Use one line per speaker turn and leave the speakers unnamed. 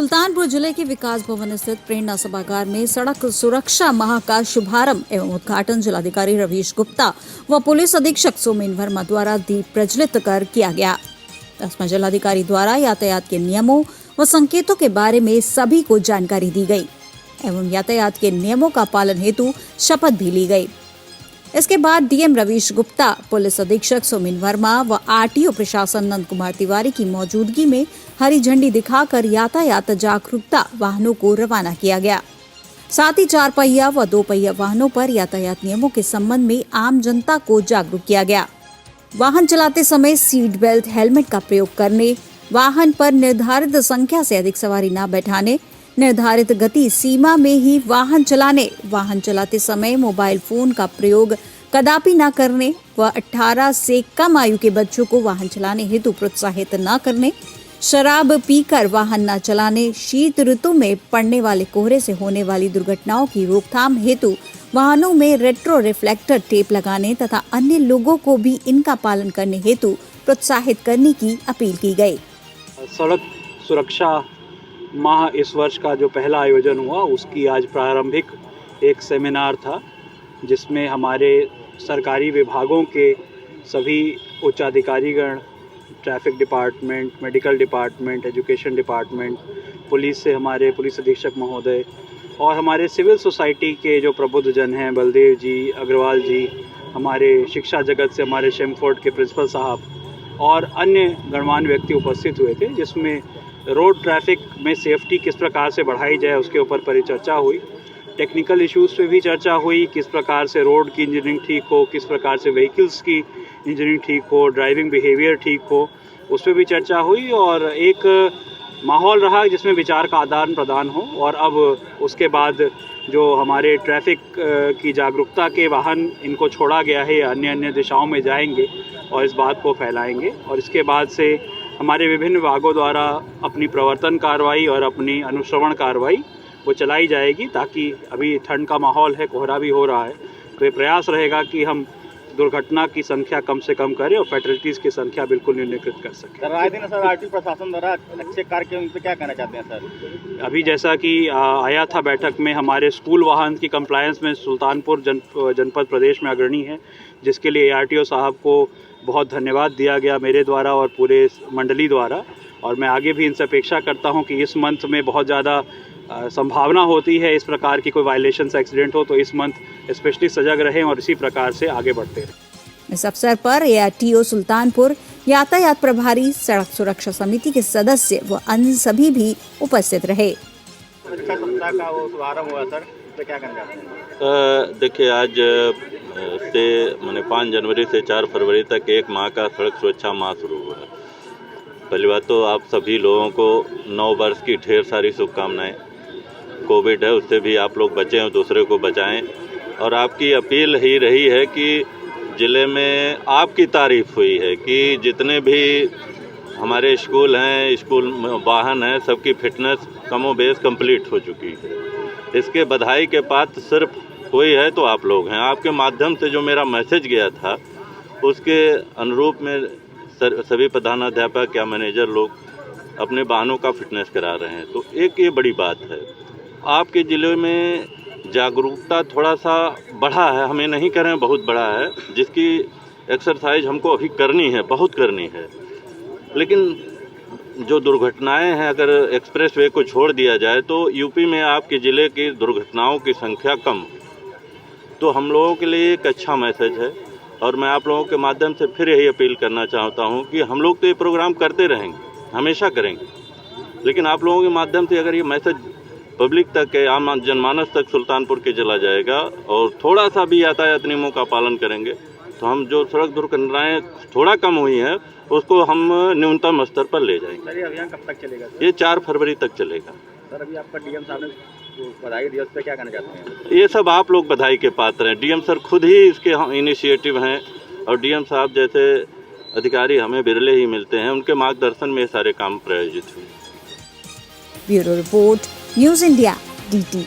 सुल्तानपुर जिले के विकास भवन स्थित प्रेरणा सभागार में सड़क सुरक्षा माह का शुभारंभ एवं उद्घाटन जिलाधिकारी रवीश गुप्ता व पुलिस अधीक्षक सोमेन वर्मा द्वारा दीप प्रज्वलित कर किया गया। इसमें जिलाधिकारी द्वारा यातायात के नियमों व संकेतों के बारे में सभी को जानकारी दी गई एवं यातायात के नियमों का पालन हेतु शपथ भी ली गई। इसके बाद डीएम रवीश गुप्ता, पुलिस अधीक्षक सोमेन वर्मा व आरटीओ प्रशासन नंद कुमार तिवारी की मौजूदगी में हरी झंडी दिखाकर यातायात जागरूकता वाहनों को रवाना किया गया। साथ ही 4 पहिया व 2 पहिया वाहनों पर यातायात नियमों के संबंध में आम जनता को जागरूक किया गया। वाहन चलाते समय सीट बेल्ट, हेलमेट का प्रयोग करने, वाहन पर निर्धारित संख्या से अधिक सवारी न बैठाने, निर्धारित गति सीमा में ही वाहन चलाने, वाहन चलाते समय मोबाइल फोन का प्रयोग कदापि न करने व 18 से कम आयु के बच्चों को वाहन चलाने हेतु प्रोत्साहित न करने, शराब पीकर वाहन न चलाने, शीत ऋतु में पड़ने वाले कोहरे से होने वाली दुर्घटनाओं की रोकथाम हेतु वाहनों में रेट्रो रिफ्लेक्टर टेप लगाने तथा अन्य लोगों को भी इनका पालन करने हेतु प्रोत्साहित करने की अपील की गई।
सड़क सुरक्षा माह इस वर्ष का जो पहला आयोजन हुआ उसकी आज प्रारंभिक एक सेमिनार था, जिसमें हमारे सरकारी विभागों के सभी उच्चाधिकारीगण, traffic department, medical department, education department, police से हमारे पुलिस अधीक्षक महोदय और हमारे सिविल सोसाइटी के जो प्रबुद्ध जन हैं, बलदेव जी, अग्रवाल जी, हमारे शिक्षा जगत से हमारे शेमफोर्ड के प्रिंसिपल साहब और अन्य गणमान्य व्यक्ति उपस्थित हुए थे, जिसमें रोड ट्रैफिक में सेफ्टी किस प्रकार से बढ़ाई जाए उसके ऊपर परिचर्चा हुई। टेक्निकल इश्यूज़ पे भी चर्चा हुई, किस प्रकार से रोड की इंजीनियरिंग ठीक हो, किस प्रकार से व्हीकल्स की इंजीनियरिंग ठीक हो, ड्राइविंग बिहेवियर ठीक हो, उस पर भी चर्चा हुई और एक माहौल रहा जिसमें विचार का आदान प्रदान हो। और अब उसके बाद जो हमारे ट्रैफिक की जागरूकता के वाहन इनको छोड़ा गया है, अन्य अन्य दिशाओं में जाएंगे और इस बात को फैलाएंगे और इसके बाद से हमारे विभिन्न विभागों द्वारा अपनी प्रवर्तन कार्रवाई और अपनी अनुश्रवण कार्रवाई वो चलाई जाएगी, ताकि अभी ठंड का माहौल है, कोहरा भी हो रहा है, तो ये प्रयास रहेगा कि हम दुर्घटना की संख्या कम से कम करें और फैटलिटीज़ की संख्या बिल्कुल न्यूनीकृत कर सकें।
सर, आए दिन सर आरटीओ प्रशासन द्वारा अच्छे कार्य किए, उन पर क्या कहना चाहते हैं सर?
अभी जैसा कि आया था बैठक में, हमारे स्कूल वाहन की कंप्लायंस में सुल्तानपुर जनपद प्रदेश में अग्रणी है, जिसके लिए आरटीओ साहब को बहुत धन्यवाद दिया गया मेरे द्वारा और पूरे मंडली द्वारा। और मैं आगे भी इनसे अपेक्षा करता हूं कि इस मंथ में बहुत ज़्यादा संभावना होती है इस प्रकार की कोई वायलेशन से एक्सीडेंट हो, तो इस मंथ स्पेशली सजग रहें और इसी प्रकार से आगे बढ़ते रहें।
इस अवसर पर एआरटीओ सुल्तानपुर, यातायात प्रभारी, सड़क सुरक्षा समिति के सदस्य व अन्य सभी भी उपस्थित रहे।
सप्ताह का वो शुभारंभ हुआ सर, इस पे क्या कहना चाहते हैं?
देखिए, आज से मैंने 5 जनवरी से 4 फरवरी तक 1 माह का सड़क सुरक्षा माह शुरू हुआ है। पहली बात तो आप सभी लोगों को नव वर्ष की ढेर सारी शुभकामनाएं। कोविड है, उससे भी आप लोग बचें और दूसरे को बचाएं। और आपकी अपील ही रही है कि ज़िले में आपकी तारीफ हुई है कि जितने भी हमारे स्कूल हैं, स्कूल वाहन हैं, सबकी फिटनेस कमोबेश कंप्लीट हो चुकी है। इसके बधाई के पात्र सिर्फ कोई है तो आप लोग हैं। आपके माध्यम से जो मेरा मैसेज गया था उसके अनुरूप में सभी प्रधानाध्यापक या मैनेजर लोग अपने वाहनों का फिटनेस करा रहे हैं, तो एक ये बड़ी बात है। आपके ज़िले में जागरूकता थोड़ा सा बढ़ा है, हमें नहीं कह रहे हैं बहुत बड़ा है, जिसकी एक्सरसाइज हमको अभी करनी है, बहुत करनी है। लेकिन जो दुर्घटनाएं हैं, अगर एक्सप्रेस वे को छोड़ दिया जाए तो यूपी में आपके ज़िले की दुर्घटनाओं की संख्या कम, तो हम लोगों के लिए एक अच्छा मैसेज है। और मैं आप लोगों के माध्यम से फिर यही अपील करना चाहता हूं कि हम लोग तो ये प्रोग्राम करते रहेंगे, हमेशा करेंगे, लेकिन आप लोगों के माध्यम से अगर ये मैसेज पब्लिक तक, आम जनमानस तक सुल्तानपुर के चला जाएगा और थोड़ा सा भी यातायात नियमों का पालन करेंगे, तो हम जो सड़क दुर्घटनाएँ थोड़ा कम हुई हैं उसको हम न्यूनतम स्तर पर ले जाएंगे।
सर, ये अभियान कब तक चलेगा?
ये 4 फरवरी तक चलेगा।
सर, अभी आपका डीएम साहब ने बधाई दिया, उस पर क्या कहना चाहते हैं?
ये सब आप लोग बधाई के पात्र हैं। डीएम सर खुद ही इसके इनिशिएटिव हैं और डीएम साहब जैसे अधिकारी हमें बिरले ही मिलते हैं, उनके मार्गदर्शन में ये सारे काम प्रायोजित हुए।
Bureau report, news India, DT।